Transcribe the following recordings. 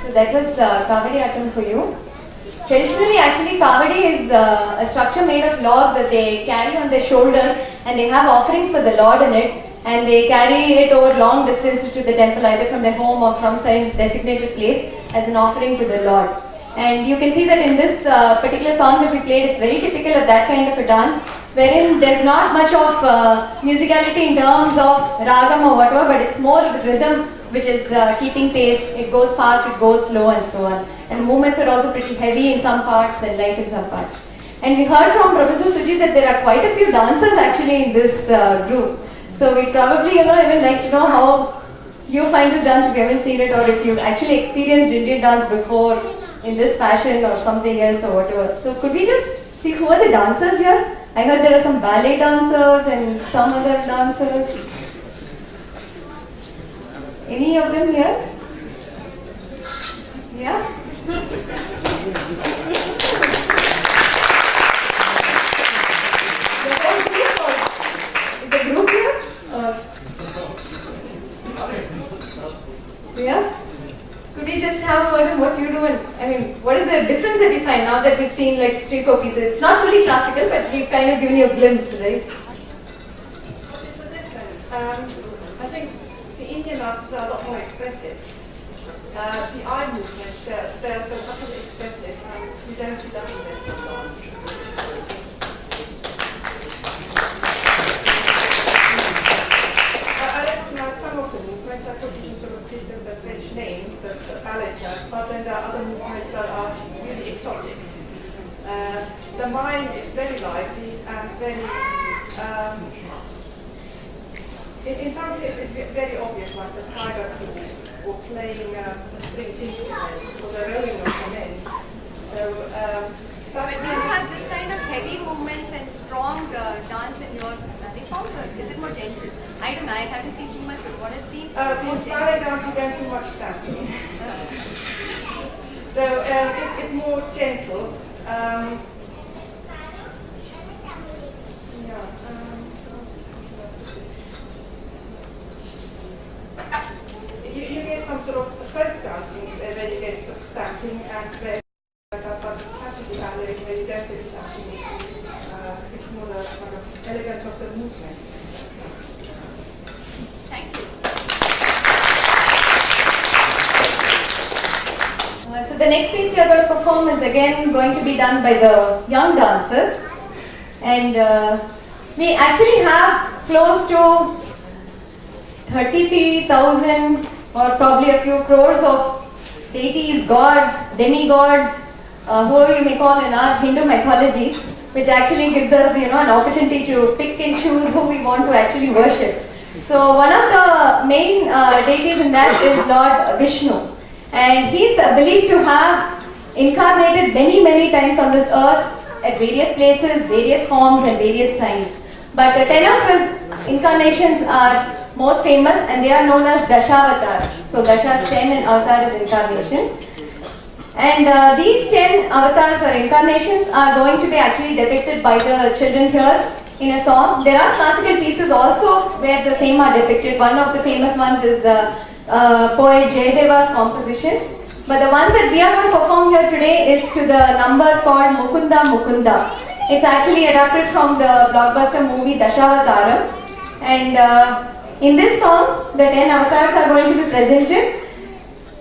So that was Kavadi Attam for you. Traditionally, actually, Kavadi is a structure made of log that they carry on their shoulders, and they have offerings for the Lord in it, and they carry it over long distances to the temple, either from their home or from some designated place as an offering to the Lord. And you can see that in this particular song that we played, it's very typical of that kind of a dance, wherein there's not much of musicality in terms of ragam or whatever, but it's more of the rhythm which is keeping pace. It goes fast, it goes slow, and so on. And the movements are also pretty heavy in some parts and light in some parts. And we heard from Professor Sujit that there are quite a few dancers actually in this group. So we probably, even like to know how you find this dance if you haven't seen it, or if you've actually experienced Indian dance before in this fashion or something else or whatever. So could we just see who are the dancers here? I heard there are some ballet dancers and some other dancers. Any of them here? Yeah? Is the group here? Yeah? Could we just have a word on what you do, and what is the difference that you find now that we've seen like 3-4 pieces? It's not fully classical, but we've kind of given you a glimpse, right? I think the Indian dances are a lot more expressive. The eye movements, they're so utterly expressive, and you don't see that in Western dance. I recognize some of the movements. I put it in sort of different the French name, the ballet class, but then there are other movements that are really exotic. The mind is very lively and very, in some cases it's very obvious, like the tiger pose or playing a stringed instrument or the rowing of the men. So, but do you have this kind of heavy movements and strong dance in your ballet forms, or is it more gentle? I don't know, I haven't seen too much, but what I've seen in ballet dance you don't do much stamping. So it's more gentle. You get some sort of folk dancing where you get sort of stamping, and where but classical ballet is where you don't get stamping. It's more the kind of elegance of the movement. Thank you. So the next piece we are going to perform is again going to be done by the young dancers, and we actually have close to 33,000 or probably a few crores of deities, gods, demigods, whoever you may call in our Hindu mythology, which actually gives us an opportunity to pick and choose who we want to actually worship. So one of the main deities in that is Lord Vishnu, and he's believed to have incarnated many times on this earth at various places, various forms and various times. But 10 of his incarnations are most famous, and they are known as Dashavatara. So Dasha is 10 and Avatar is incarnation. And these 10 avatars or incarnations are going to be actually depicted by the children here in a song. There are classical pieces also where the same are depicted. One of the famous ones is poet Jayadeva's composition. But the one that we are going to perform here today is to the number called Mukunda Mukunda. It's actually adapted from the blockbuster movie Dashavataram. And in this song, the 10 avatars are going to be presented,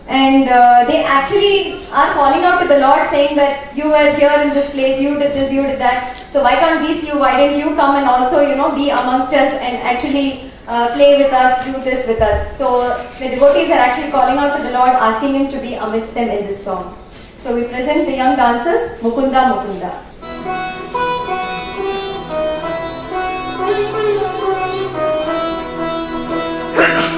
and they actually are calling out to the Lord, saying that you were here in this place, you did this, you did that, so why can't we see you, why don't you come and also be amongst us and actually play with us, do this with us. So the devotees are actually calling out to the Lord, asking him to be amidst them in this song. So we present the young dancers, Mukunda Mukunda. Thank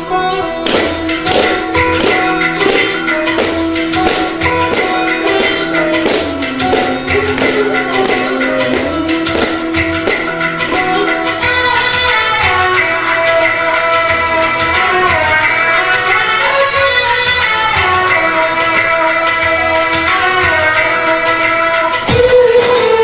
you.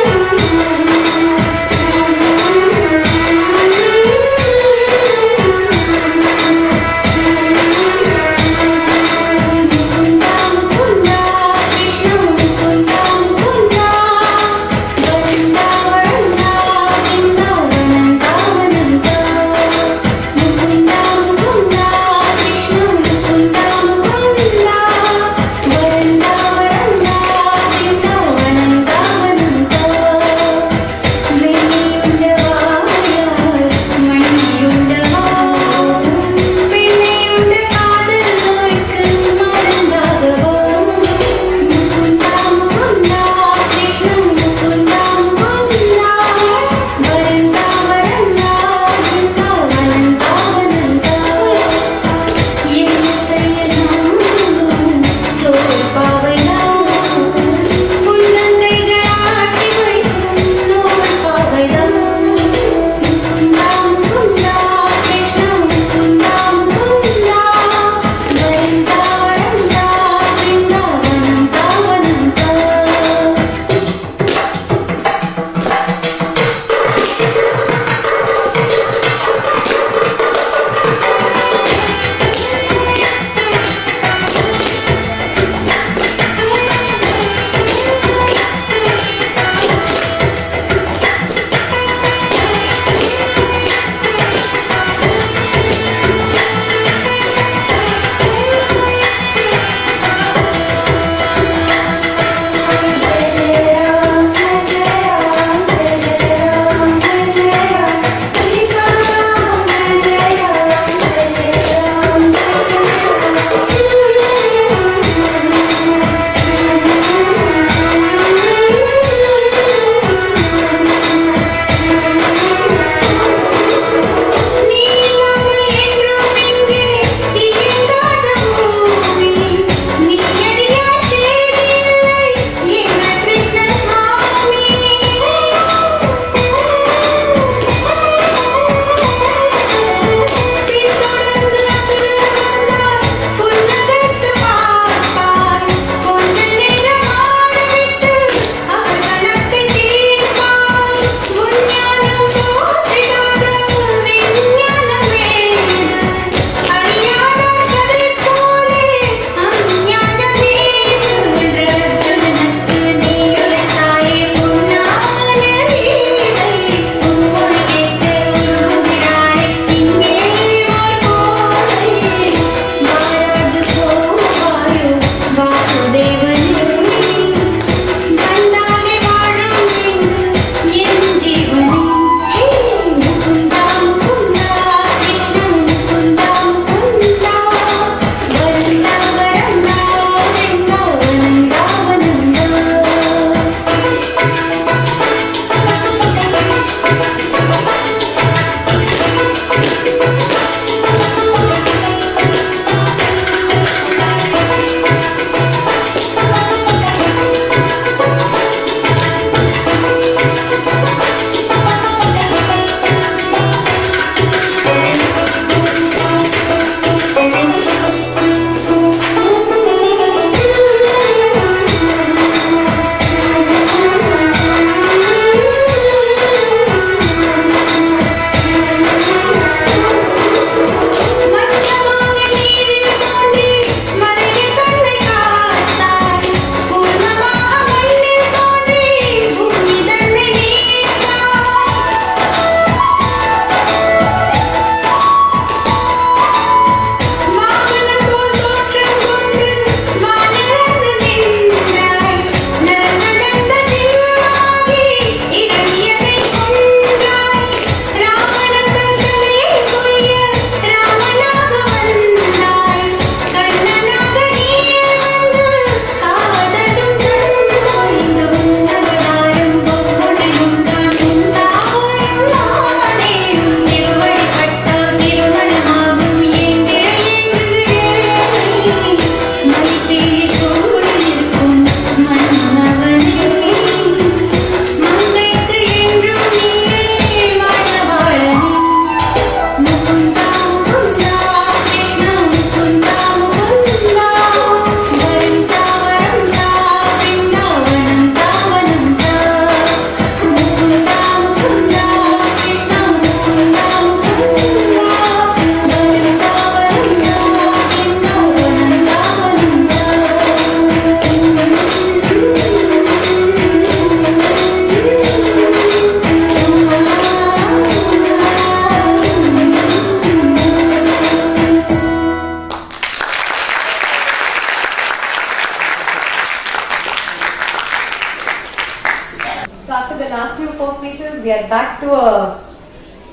we are back to a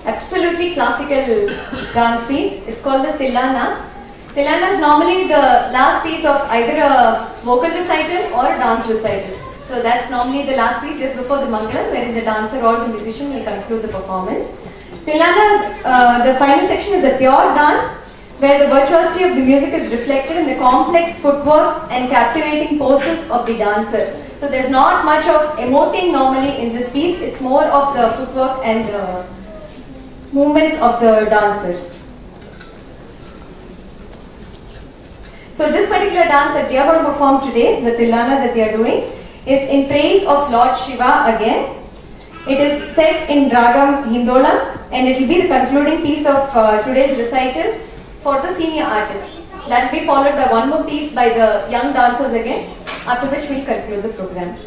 absolutely classical dance piece. It's called the Tilana. Tilana is normally the last piece of either a vocal recital or a dance recital. So that's normally the last piece just before the Mangalam, wherein the dancer or the musician will conclude the performance. Tilana, the final section is a pure dance, where the virtuosity of the music is reflected in the complex footwork and captivating poses of the dancer. So there's not much of emoting normally in this piece, it's more of the footwork and the movements of the dancers. So this particular dance that they are going to perform today, the Tilana that they are doing, is in praise of Lord Shiva again. It is set in Ragam Hindola, and it will be the concluding piece of today's recital for the senior artist. That will be followed by one more piece by the young dancers again, after which we will conclude the program.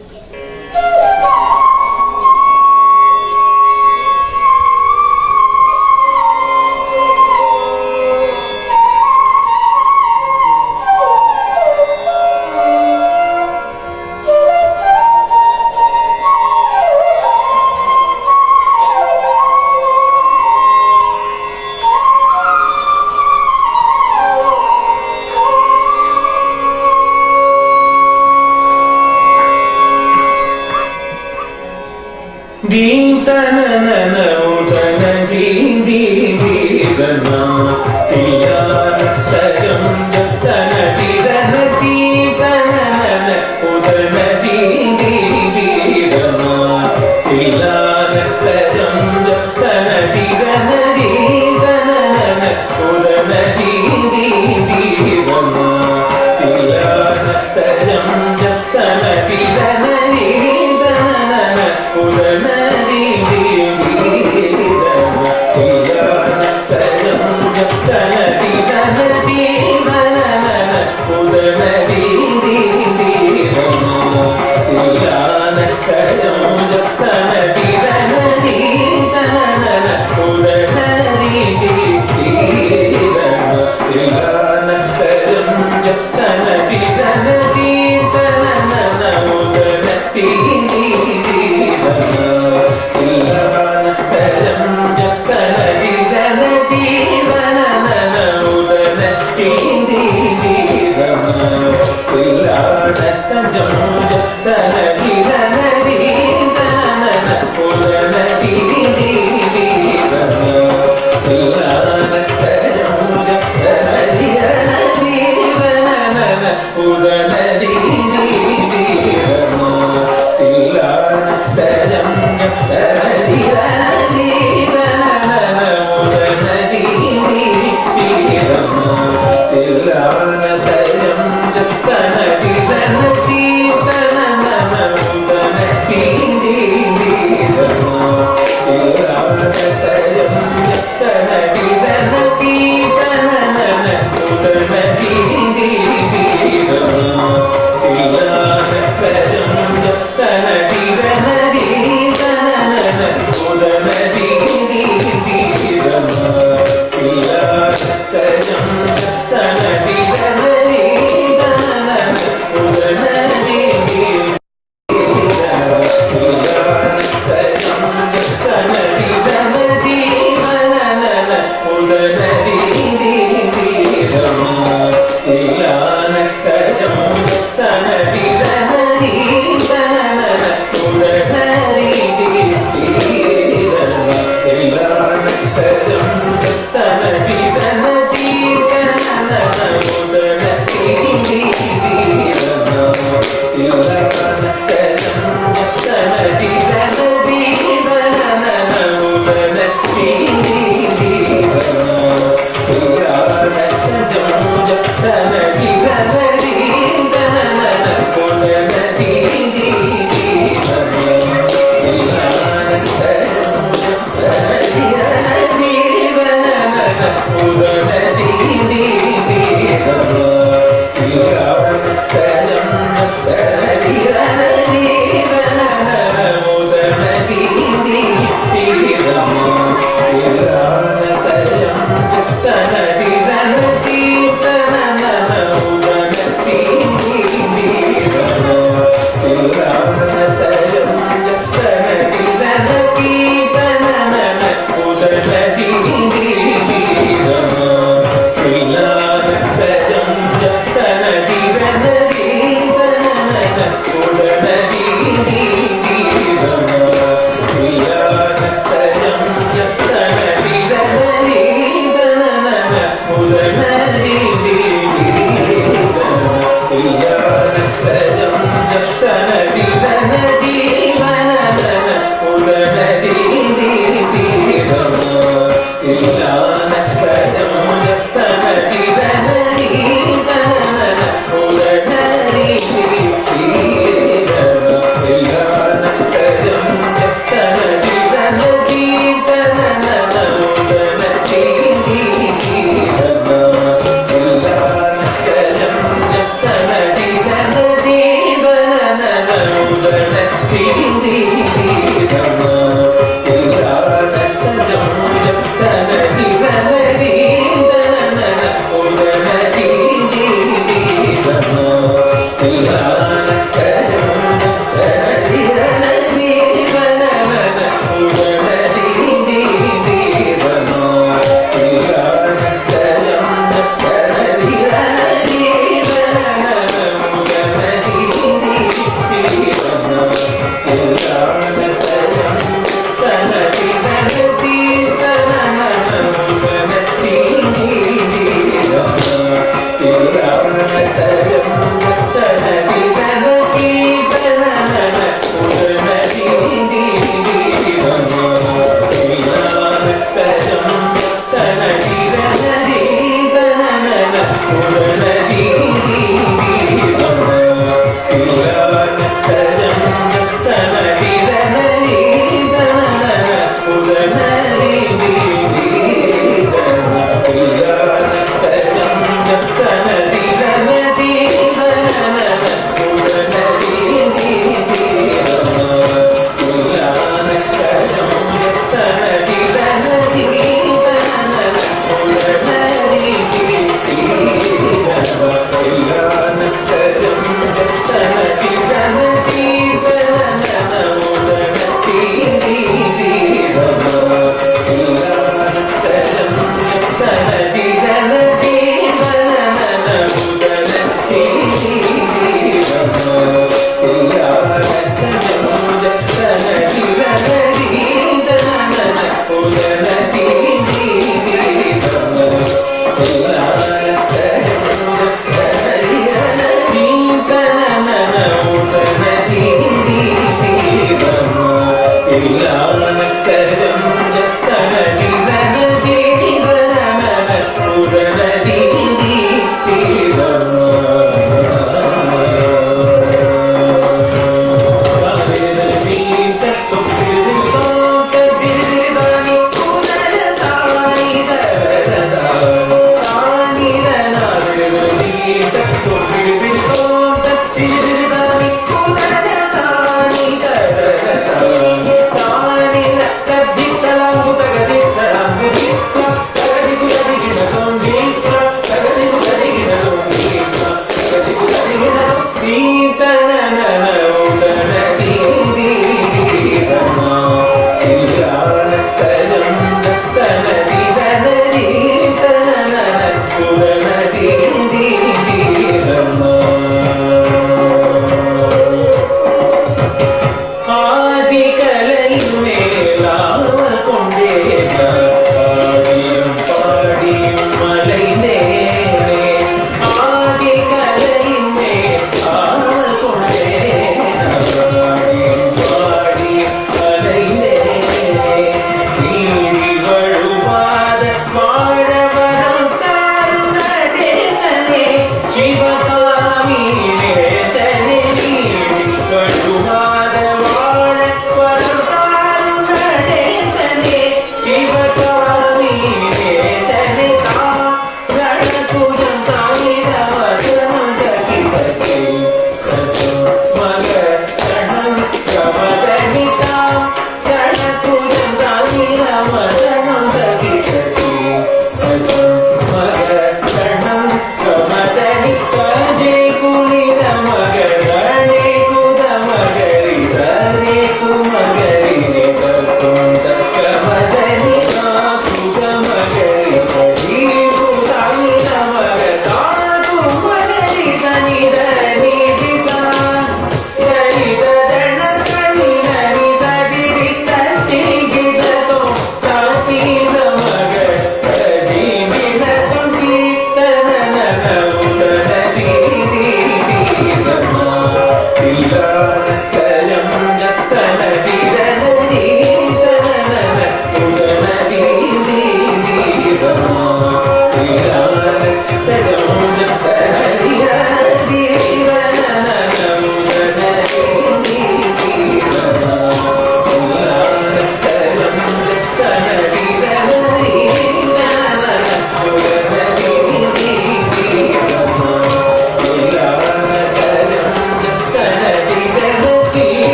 Deen tanana udana deen deen deena tiyana tajam jatana deena deen tanana udana deen deen deena tiyana tajam jatana deena deen tanana udana deen deen deena tiyana tajam jatana deena deen tanana udana Tanadi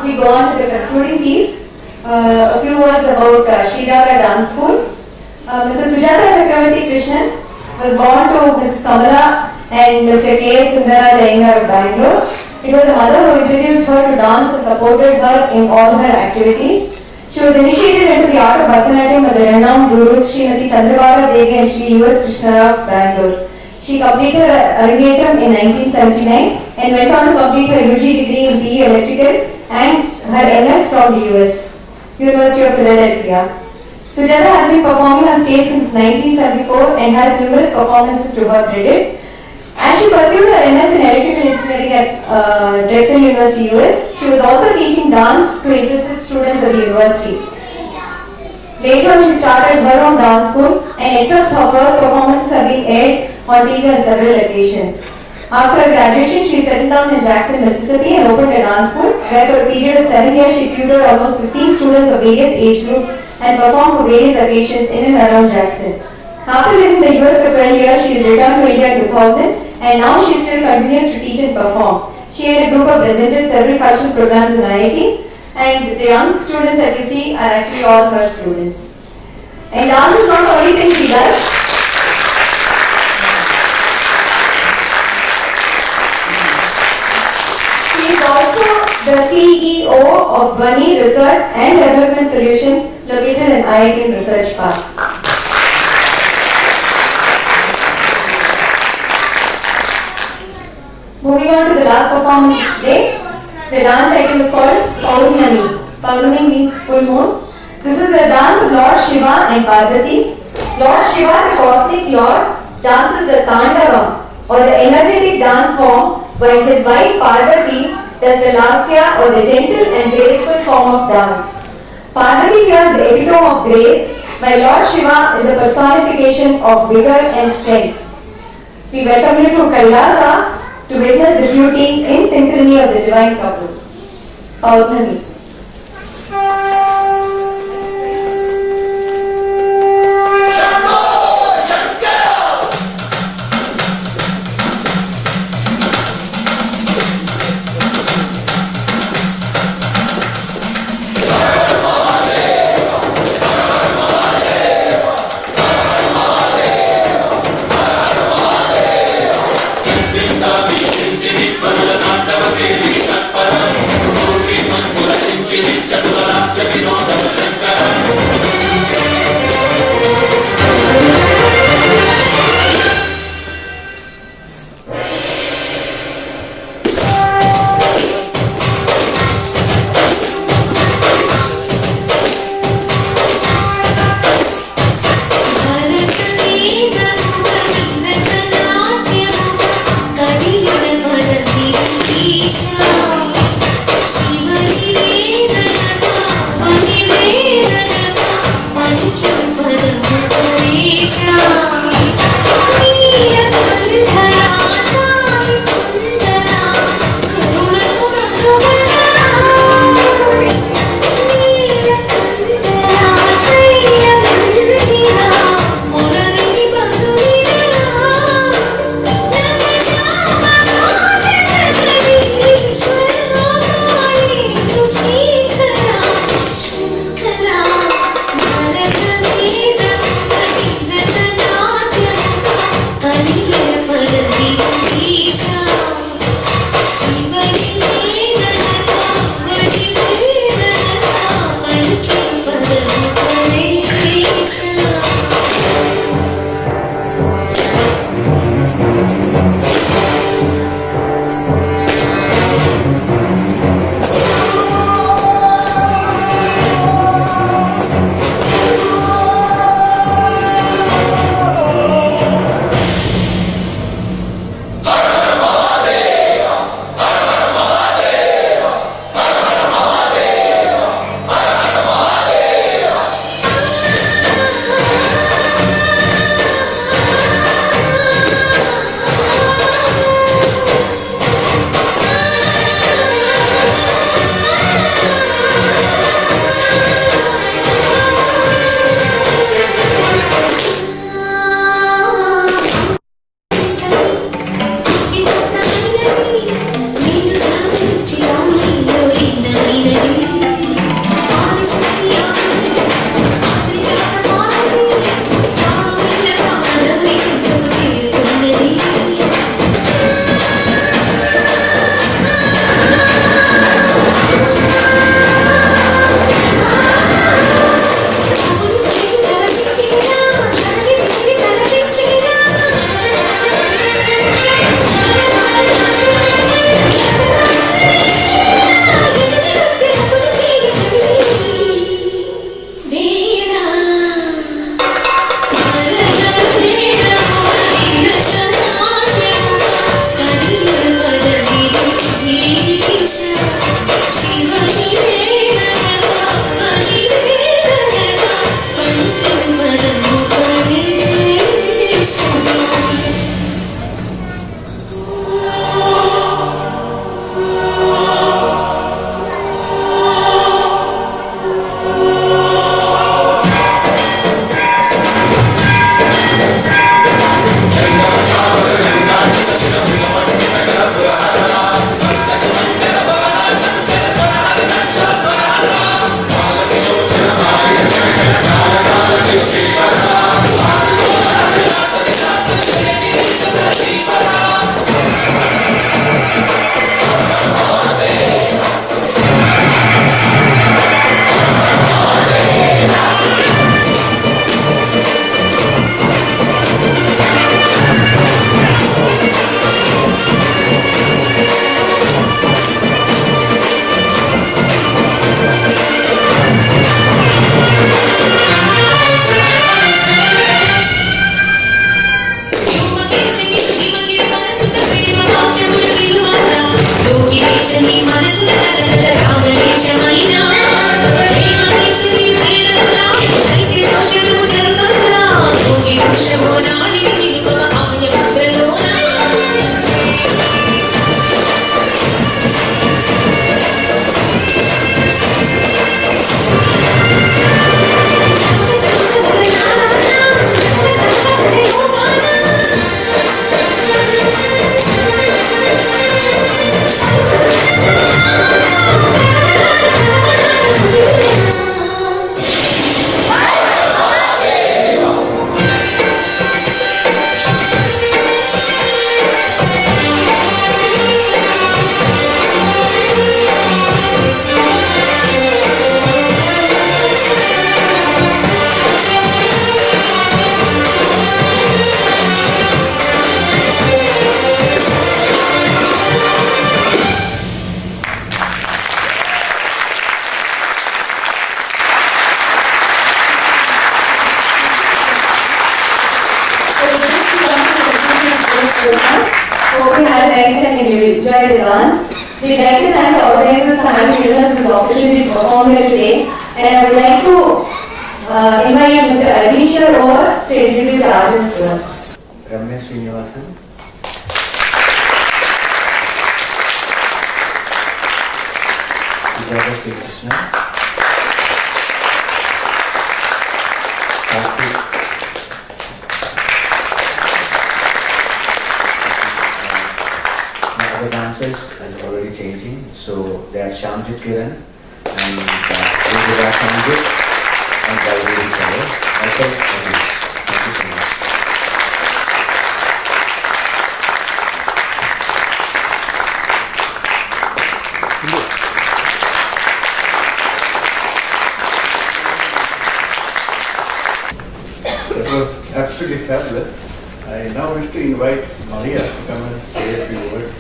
we go on to the concluding piece, a few words about Sriraga Dance School. Mrs. Sujata Chakravarti Krishnan was born to Mrs. Kamala and Mr. K. Sundara Jayangar of Bangalore. It was a mother who introduced her to dance and supported her in all her activities. She was initiated into the art of Bharatanatyam by the renowned gurus Srimati Chandrabala Devi and Sri U.S. Krishna of Bangalore. She completed her Arangetram in 1979 and went on to complete her UG degree in BE Electrical and her MS from the US. University of Philadelphia. Sujata has been performing on stage since 1974 and has numerous performances to her credit. As she pursued her MS in electrical engineering at Drexel University, US, she was also teaching dance to interested students at the university. Later on, she started her own dance school, and excerpts of her performances have been aired on TV on several occasions. After her graduation, she settled down in Jackson, Mississippi and opened a dance school, where for a period of 7 years she tutored almost 15 students of various age groups and performed for various occasions in and around Jackson. After living in the US for 12 years, she returned to India in 2000 and now she still continues to teach and perform. She and a group have presented several cultural programs in IIT, and the young students that you see are actually all her students. And dance is not the only thing she does. She is also the CEO of Bunny Research and Development Solutions located in IIT Research Park. Moving on to the last performance today, the dance item is called Paurnami. Paurnami means full moon. This is the dance of Lord Shiva and Parvati. Lord Shiva, the cosmic lord, dances the Tandavam or the energetic dance form, while his wife Parvati does the Lasya or the gentle and graceful form of dance. Parvati here is the epitome of grace, while Lord Shiva is a personification of vigor and strength. We welcome you to Kailasa to witness the beauty in synchrony of the divine couple. Paurnami. Santava Siri Satparam Suri Manjula Hope you had a nice time and you enjoyed the dance. We'd like to thank the organizers for having given us this opportunity to perform here today. And I would like to invite Mr. Alisha Rose to introduce the artist to us. Ramya Srinivasan. Sujata Sri Krishna. Karthik. My other dancers are already changing, so they are Shamjit Kiran and Rudra Shamjit and Gauri Kale. Myself, Rajesh. Thank you so much. That was absolutely fabulous. I now wish to invite Maria to come and say a few words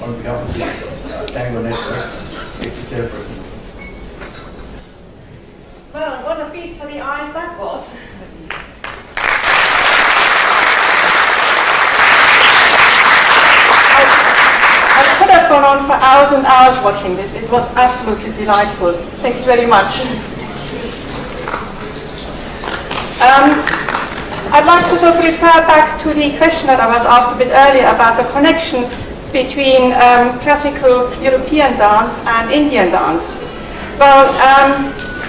on behalf of the Tango Network. It's the chairperson. Well, what a feast for the eyes that was. I could have gone on for hours and hours watching this. It was absolutely delightful. Thank you very much. I'd like to sort of refer back to the question that I was asked a bit earlier about the connection between classical European dance and Indian dance. Well,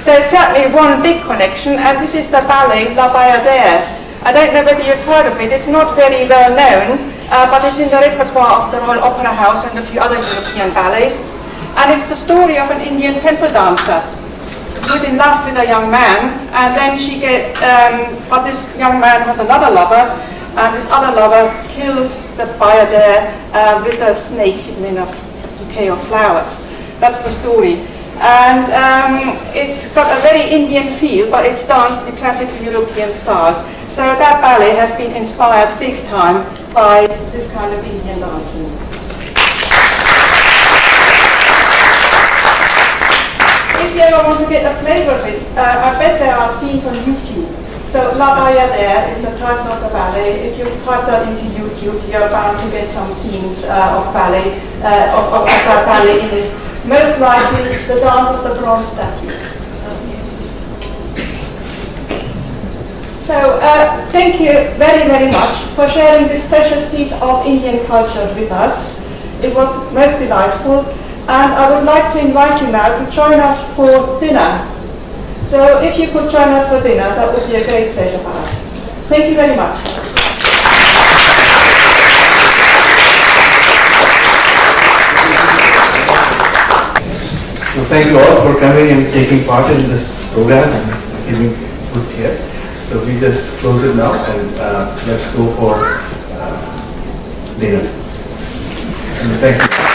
there's certainly one big connection, and this is the ballet La Bayadère. I don't know whether you've heard of it. It's not very well known, but it's in the repertoire of the Royal Opera House and a few other European ballets. And it's the story of an Indian temple dancer who's in love with a young man, and then but this young man has another lover, and this other lover kills the Bayadère with a snake hidden in a bouquet of flowers. That's the story. And it's got a very Indian feel, but it's danced in classical European style. So that ballet has been inspired big time by this kind of Indian dancing. If you ever want to get a flavour of it, I bet there are scenes on YouTube. So La Bayadère is the title of the ballet. If you type that into YouTube, you're bound to get some scenes of ballet, of that ballet in it. Most likely, the dance of the bronze statue. So, thank you very, very much for sharing this precious piece of Indian culture with us. It was most delightful. And I would like to invite you now to join us for dinner. So if you could join us for dinner, that would be a great pleasure for us. Thank you very much. So thank you all for coming and taking part in this program and giving good cheer. So we just close it now and let's go for dinner. And thank you.